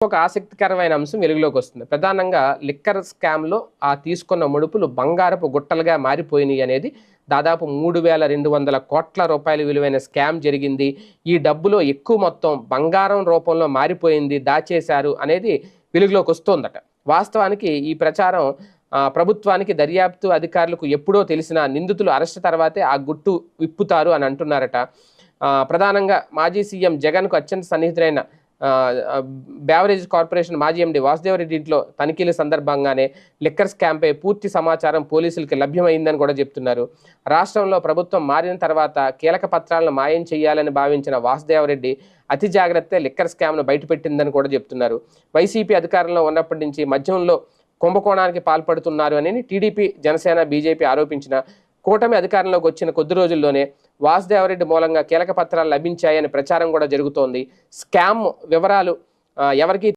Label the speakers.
Speaker 1: ఒక ఆసక్తికరమైన అంశం వెలుగులోకి వస్తుంది. ప్రధానంగా లిక్కర్ స్కామ్‌లో తీసుకున్న ముడుపులు బంగారపు గుట్టలుగా మారిపోయినాయి అనేది దాదాపు 3,200 కోట్ల రూపాయల విలువైన స్కామ్ జరిగింది. ఈ డబ్బులో ఎక్కువ మొత్తం బంగారం రూపంలో మారిపోయింది, దాచేశారు అనేది వెలుగులోకి వస్తోందట. వాస్తవానికి ఈ ప్రచారం ప్రభుత్వానికి, దర్యాప్తు అధికారులకు ఎప్పుడో తెలిసిన నిందితులు అరెస్ట్ తర్వాతే ఆ గుట్టు విప్పుతారు అని అంటున్నారట. ప్రధానంగా మాజీ సీఎం జగన్‌కు అత్యంత సన్నిహితుడైన బేవరేజ్ కార్పొరేషన్ మాజీ ఎండీ వాసుదేవరెడ్డి ఇంట్లో తనిఖీల సందర్భంగానే లిక్కర్ స్కామ్పై పూర్తి సమాచారం పోలీసులకి లభ్యమైందని కూడా చెప్తున్నారు. రాష్ట్రంలో ప్రభుత్వం మారిన తర్వాత కీలక పత్రాలను మాయం చేయాలని భావించిన వాసుదేవరెడ్డి అతి జాగ్రత్త లిక్కర్ స్కామ్ను బయటపెట్టిందని కూడా చెప్తున్నారు. వైసీపీ అధికారంలో ఉన్నప్పటి నుంచి మద్యంలో కుంభకోణానికి పాల్పడుతున్నారు అని టీడీపీ, జనసేన, బీజేపీ ఆరోపించిన కూటమి అధికారంలోకి వచ్చిన కొద్ది రోజుల్లోనే వాసుదేవరెడ్డి మూలంగా కీలక పత్రాలు లభించాయని ప్రచారం కూడా జరుగుతోంది. స్కామ్ వివరాలు ఎవరికి